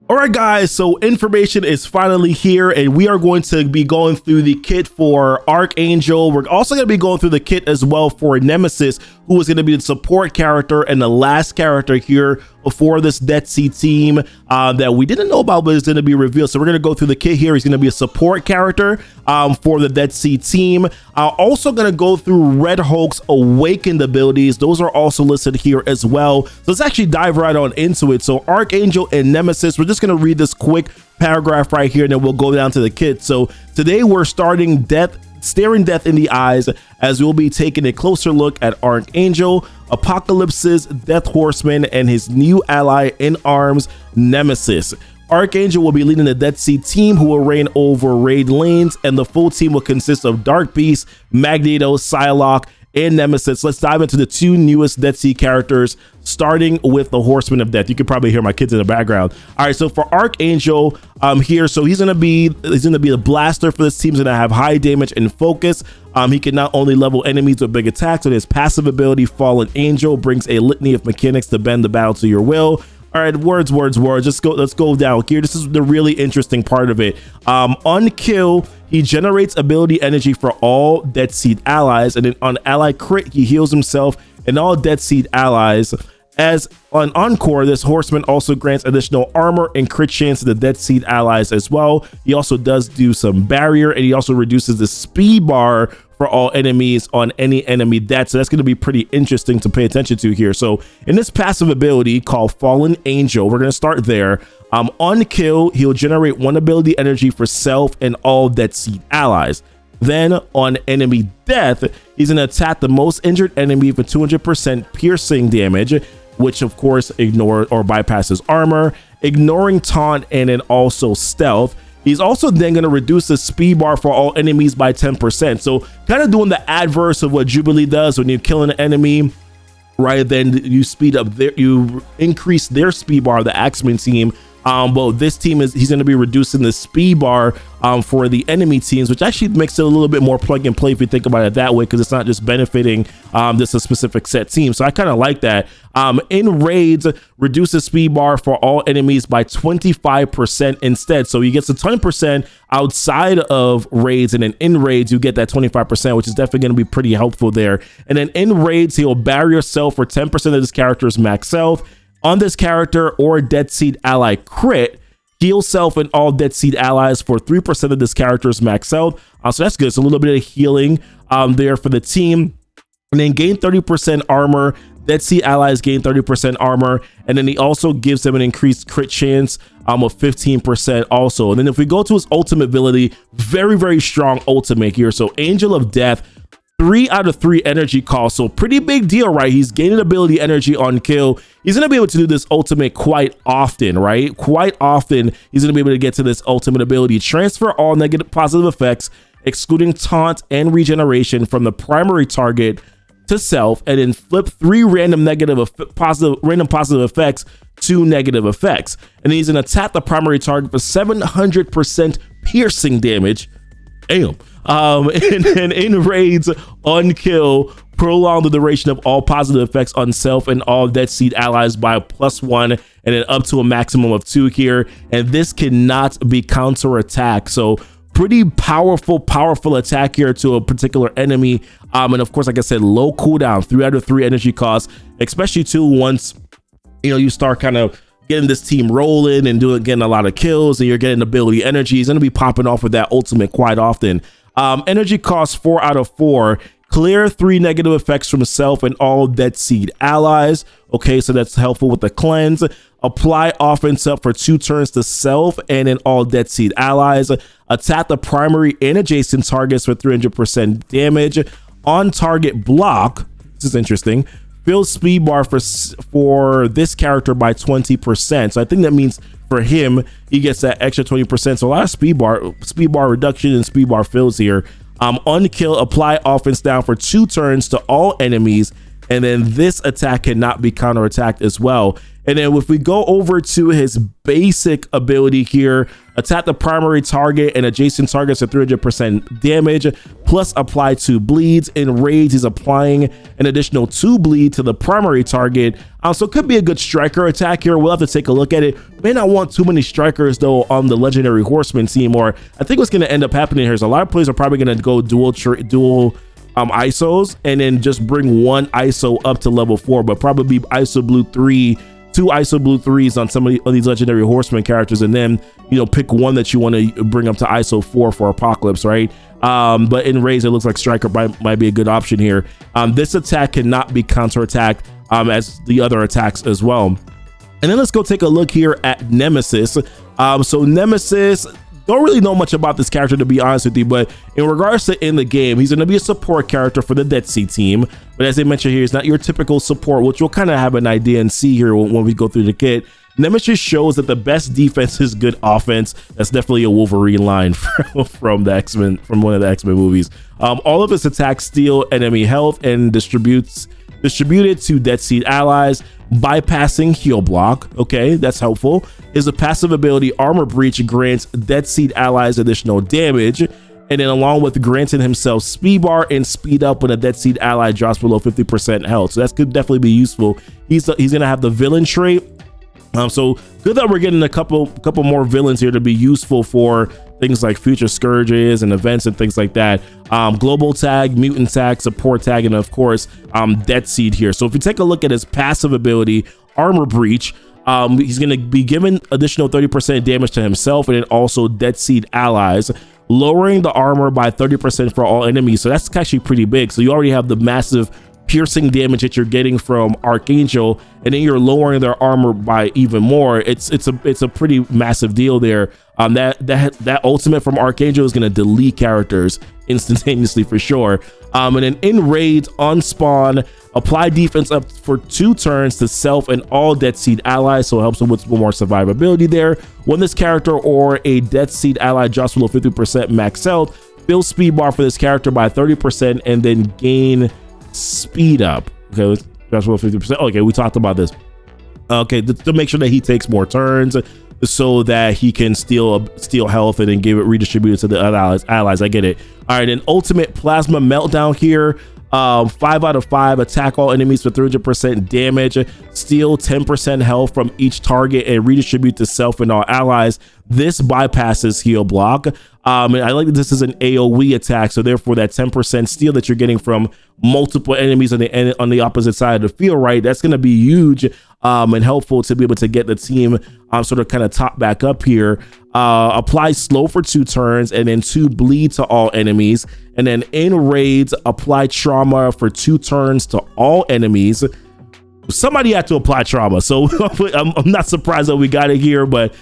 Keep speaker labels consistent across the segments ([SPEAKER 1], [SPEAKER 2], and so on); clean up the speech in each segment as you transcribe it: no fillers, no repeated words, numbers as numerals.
[SPEAKER 1] All right, guys, so information is finally here, and we are going to be going through the kit for Archangel. We're also going to be going through the kit as well for Nemesis, who is going to be the support character and the last character here before this Dead Sea team that we didn't know about, but is going to be revealed. So we're going to go through the kit here. He's going to be a support character for the Dead Sea team. Also going to go through Red Hulk's Awakened abilities. Those are also listed here as well. So let's actually dive right on into it. So Archangel and Nemesis, we're just going to read this quick paragraph right here, and then we'll go down to the kit. So today we're staring death in the eyes as we'll be taking a closer look at Archangel, Apocalypse's Death Horseman, and his new ally in arms, Nemesis. Archangel will be leading the Dead Sea team, who will reign over raid lanes, and the full team will consist of Dark Beast, Magneto, Psylocke, and Nemesis. Let's dive into the two newest Dead Sea characters, starting with the Horseman of Death. You can probably hear my kids in the background. All right, so for Archangel here, so he's gonna be the blaster for this team. He's gonna have high damage and focus. He can not only level enemies with big attacks, but his passive ability, Fallen Angel, brings a litany of mechanics to bend the battle to your will. All right, words. Let's go down here. This is the really interesting part of it. On kill, he generates ability energy for all Dead Seed allies, and then on ally crit, he heals himself and all Dead Seed allies. As on Encore, this Horseman also grants additional armor and crit chance to the Dead Seed allies as well. He also does do some barrier, and he also reduces the speed bar for all enemies on any enemy death. So that's going to be pretty interesting to pay attention to here. So in this passive ability called Fallen Angel, we're going to start there. On kill, he'll generate one ability energy for self and all Dead Seed allies. Then on enemy death, he's going to attack the most injured enemy for 200% piercing damage, which of course ignores or bypasses armor, ignoring taunt, and then also stealth. He's also then going to reduce the speed bar for all enemies by 10%. So kind of doing the adverse of what Jubilee does when you kill an enemy, right? Then you speed up you increase their speed bar, the Axeman team. But this team he's going to be reducing the speed bar for the enemy teams, which actually makes it a little bit more plug and play if you think about it that way, because it's not just benefiting just a specific set team. So I kind of like that. In raids, reduce the speed bar for all enemies by 25% instead. So he gets a 20% outside of raids, and then in raids you get that 25%, which is definitely going to be pretty helpful there. And then in raids, he'll barrier yourself for 10% of his character's max health. On this character or Dead Seed ally crit, heal self and all Dead Seed allies for 3% of this character's max health. So that's good. It's a little bit of healing there for the team. And then gain 30% armor. Dead Seed allies gain 30% armor. And then he also gives them an increased crit chance of 15% also. And then if we go to his ultimate ability, very, very strong ultimate here. So Angel of Death, 3 out of 3 energy cost. So pretty big deal, right? He's gaining ability energy on kill. He's going to be able to do this ultimate quite often, right? Quite often, he's going to be able to get to this ultimate ability. Transfer all negative positive effects, excluding taunt and regeneration, from the primary target to self, and then flip 3 random positive effects to negative effects. And then he's going to attack the primary target for 700% piercing damage. Damn. And then in raids, on kill, prolong the duration of all positive effects on self and all Dead Seed allies by +1, and then up to a maximum of 2 here. And this cannot be counterattacked. So pretty powerful attack here to a particular enemy. And of course, like I said, low cooldown, 3 out of 3 energy costs, especially too once you start kind of getting this team rolling and getting a lot of kills, and you're getting ability energy. He's going to be popping off with that ultimate quite often. Energy costs 4 out of 4. Clear 3 negative effects from self and all Dead Seed allies. Okay, so that's helpful with the cleanse. Apply offense up for 2 turns to self and in all Dead Seed allies. Attack the primary and adjacent targets for 300% damage. On target block. This is interesting. Fill speed bar for this character by 20%. So I think that means for him, he gets that extra 20%. So a lot of speed bar reduction and speed bar fills here. On kill, apply offense down for 2 turns to all enemies. and then this attack cannot be counterattacked as well. And then if we go over to his basic ability here, attack the primary target and adjacent targets at 300% damage, plus apply 2 bleeds. In rage, he's applying an additional 2 bleed to the primary target. So it could be a good striker attack here. We'll have to take a look at it. May not want too many strikers though on the legendary horseman team, or I think what's going to end up happening here is a lot of players are probably going to go dual ISOs and then just bring one ISO up to level 4, but probably ISO blue 3, 2 ISO blue 3s on some of these legendary horseman characters, and then, you know, pick one that you want to bring up to ISO 4 for Apocalypse, right? But in Raze, it looks like Striker might be a good option here. This attack cannot be counterattacked as the other attacks as well. And then let's go take a look here at Nemesis. So Nemesis, don't really know much about this character, to be honest with you, but in regards to in the game, he's going to be a support character for the Dead Sea team. But as I mentioned here, he's not your typical support, which we'll kind of have an idea and see here when we go through the kit. Nemesis shows that the best defense is good offense. That's definitely a Wolverine line from the X-Men, from one of the X-Men movies. All of his attacks steal enemy health and distributed to Dead Seed allies, bypassing heal block. Okay, that's helpful. His passive ability Armor Breach grants Dead Seed allies additional damage, and then along with granting himself speed bar and speed up when a Dead Seed ally drops below 50% health. So that could definitely be useful. He's gonna have the villain trait. So good that we're getting a couple more villains here to be useful for things like future scourges and events and things like that. Global tag, mutant tag, support tag, and of course Dead Seed here. So if you take a look at his passive ability Armor Breach, he's going to be given additional 30% damage to himself and then also Dead Seed allies, lowering the armor by 30% for all enemies. So that's actually pretty big. So you already have the massive piercing damage that you're getting from Archangel, and then you're lowering their armor by even more. It's a pretty massive deal there. That ultimate from Archangel is going to delete characters instantaneously for sure. And then in raids on spawn, apply defense up for 2 turns to self and all Dead Seed allies, so it helps them with more survivability there. When this character or a Dead Seed ally drops below 50% max health, fill speed bar for this character by 30% and then gain speed up. Okay, let's drops below 50%. Okay, we talked about this. Okay, to make sure that he takes more turns so that he can steal health and then give it redistributed to the other allies. I get it. All right, and ultimate plasma meltdown here. 5 out of 5, attack all enemies for 300% damage, steal 10% health from each target and redistribute to self and all allies. This bypasses heal block. And I like that this is an AoE attack, so therefore that 10% steal that you're getting from multiple enemies on the opposite side of the field, right? That's going to be huge and helpful to be able to get the team sort of kind of top back up here. Apply slow for 2 turns and then 2 bleed to all enemies, and then in raids apply trauma for 2 turns to all enemies. Somebody had to apply trauma, so I'm not surprised that we got it here, but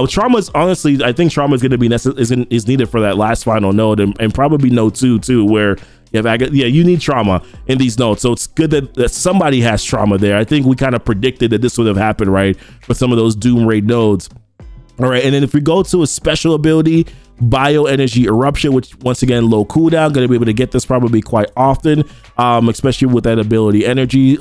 [SPEAKER 1] trauma is honestly, I think trauma is going to be is needed for that last final node, and probably node 2 too, where you need trauma in these nodes. So it's good that somebody has trauma there. I think we kind of predicted that this would have happened, right, for some of those Doom Raid nodes. All right, and then if we go to a special ability, Bioenergy Eruption, which once again low cooldown, going to be able to get this probably quite often, especially with that ability energy.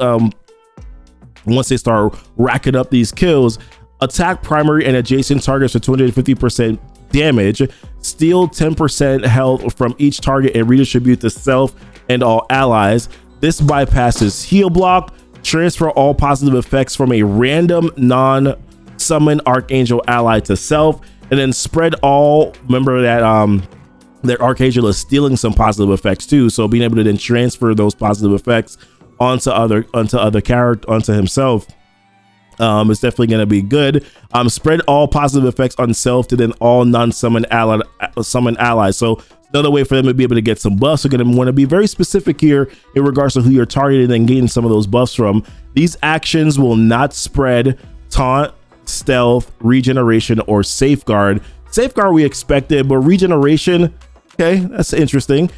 [SPEAKER 1] Once they start racking up these kills, attack primary and adjacent targets for 250% damage, steal 10% health from each target and redistribute to self and all allies. This bypasses heal block, transfer all positive effects from a random non-summon Archangel ally to self, and then spread all. Remember that Archangel is stealing some positive effects too, so being able to then transfer those positive effects onto himself is definitely going to be good. Spread all positive effects on self to then all non-summon allies. So another way for them to be able to get some buffs. We're going to want to be very specific here in regards to who you're targeting and getting some of those buffs from. These actions will not spread taunt, stealth, regeneration, or safeguard. Safeguard we expected, but regeneration, okay, that's interesting.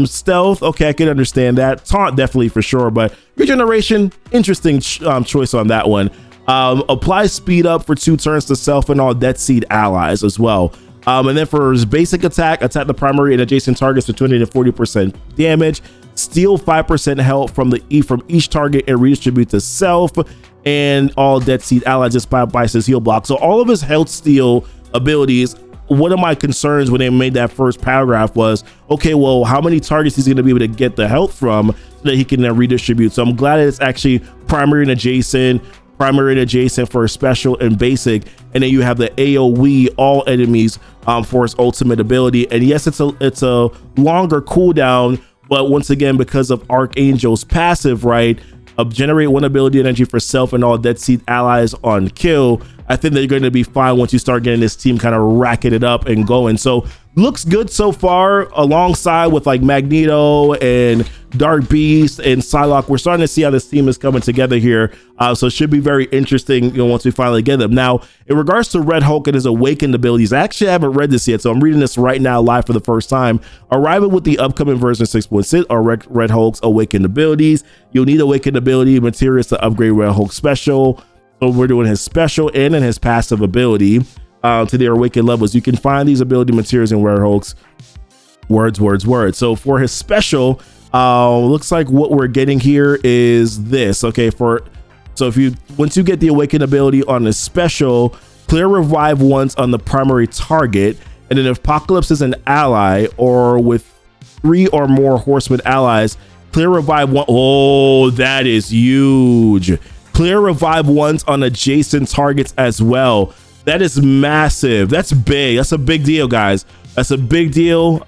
[SPEAKER 1] Stealth, okay, I can understand that. Taunt, definitely for sure, but regeneration, interesting choice on that one. Apply speed up for 2 turns to self and all Dead Seed allies as well. And then for his basic attack the primary and adjacent targets for 240% damage, steal 5% health from each target and redistribute to self, and all Dead Seed allies just by his heal block. So all of his health steal abilities. One of my concerns when they made that first paragraph was, okay, well, how many targets he's going to be able to get the health from so that he can then redistribute. So I'm glad it's actually primary and adjacent for his special and basic, and then you have the AoE all enemies for his ultimate ability. And yes, it's a longer cooldown, but once again, because of Archangel's passive, right, generate 1 ability energy for self and all Dead Seed allies on kill, I think they're going to be fine once you start getting this team kind of racking it up and going. So looks good so far, alongside with like Magneto and Dark Beast and Psylocke. We're starting to see how this team is coming together here. So it should be very interesting, you know, once we finally get them. Now, in regards to Red Hulk and his Awakened abilities, I actually haven't read this yet, so I'm reading this right now live for the first time. Arriving with the upcoming version 6.6 are Red Hulk's Awakened abilities. You'll need Awakened ability materials to upgrade Red Hulk's special. So we're doing his special and then his passive ability to their Awakened levels. You can find these ability materials in Red Hulk's words. So for his special, looks like what we're getting here is this. Okay, so once you get the Awakened ability on the special, clear revive once on the primary target, and then if Apocalypse is an ally or with 3 or more Horseman allies, clear revive one. Oh, that is huge. Clear revive once on adjacent targets as well. That is massive. That's big. That's a big deal, guys. That's a big deal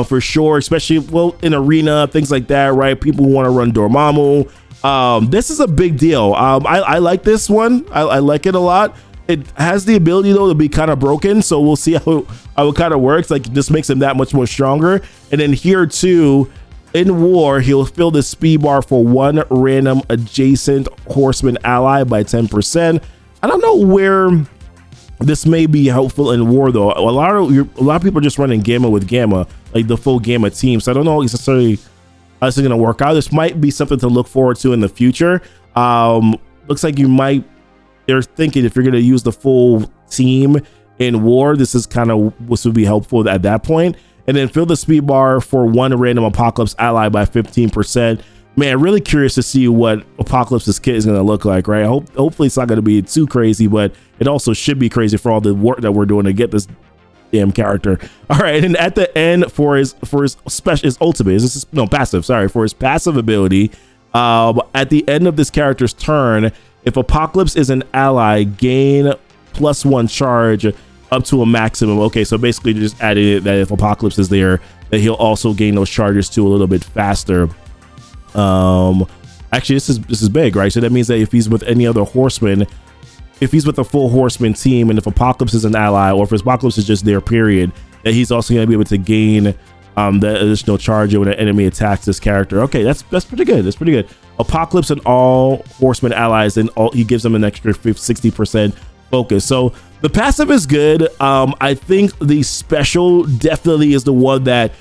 [SPEAKER 1] for sure, especially, well, in arena, things like that, right? People want to run Dormammu. This is a big deal. I like this one. I like it a lot. It has the ability, though, to be kind of broken, so we'll see how it kind of works. Like, it just makes him that much more stronger. And then here, too, in war, he'll fill the speed bar for 1 random adjacent Horseman ally by 10%. I don't know where this may be helpful in war, though. A lot of people are just running Gamma with Gamma, like the full Gamma team. So I don't know necessarily how this is going to work out. This might be something to look forward to in the future. Looks like they're thinking if you're going to use the full team in war, this is kind of what would be helpful at that point. And then fill the speed bar for 1 random Apocalypse ally by 15%. Man, really curious to see what Apocalypse's kit is going to look like, right? Hopefully it's not going to be too crazy, but it also should be crazy for all the work that we're doing to get this damn character. All right, and at the end for his special, his ultimate, for his passive ability, at the end of this character's turn, if Apocalypse is an ally, gain +1 charge up to a maximum. Okay, so basically just adding it that if Apocalypse is there, that he'll also gain those charges too a little bit faster. Actually, this is big, right? So that means that if he's with any other Horseman, if he's with a full Horseman team, and if Apocalypse is an ally, or if Apocalypse is just there, period, that he's also going to be able to gain the additional charge when an enemy attacks this character. Okay, that's pretty good. That's pretty good. Apocalypse and all Horseman allies, and he gives them an extra 60% focus. So the passive is good. I think the special definitely is the one that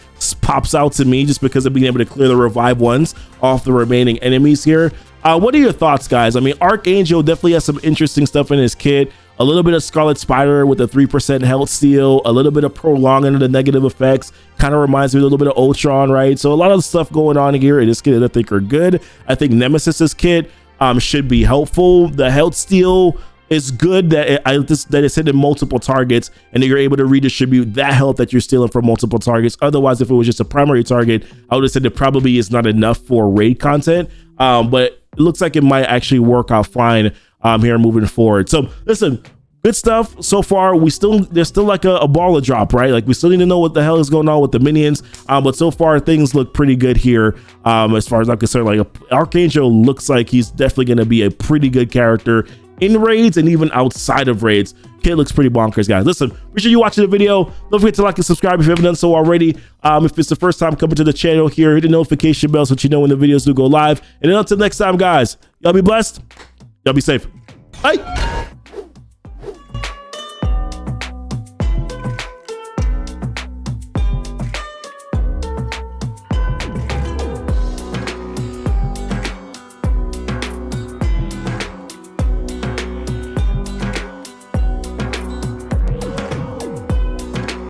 [SPEAKER 1] pops out to me, just because of being able to clear the revive ones off the remaining enemies here. What are your thoughts, guys? I mean, Archangel definitely has some interesting stuff in his kit. A little bit of Scarlet Spider with a 3% health steal, a little bit of prolonging of the negative effects. Kind of reminds me a little bit of Ultron, right? So a lot of stuff going on here in this kit that I think are good. I think Nemesis's kit should be helpful. The health steal is good, that it's hitting multiple targets, and that you're able to redistribute that health that you're stealing from multiple targets. Otherwise, if it was just a primary target, I would have said it probably is not enough for raid content. But it looks like it might actually work out fine here moving forward. So listen, good stuff so far. There's still like a ball to drop, right? Like, we still need to know what the hell is going on with the minions. But so far things look pretty good here. As far as I'm concerned, like Archangel looks like he's definitely going to be a pretty good character in raids and even outside of raids. Kit looks pretty bonkers, guys. Listen, appreciate you watching the video. Don't forget to like and subscribe if you haven't done so already. If it's the first time coming to the channel here, hit the notification bell so that you know when the videos do go live. And then until next time, guys, y'all be blessed. Y'all be safe. Bye.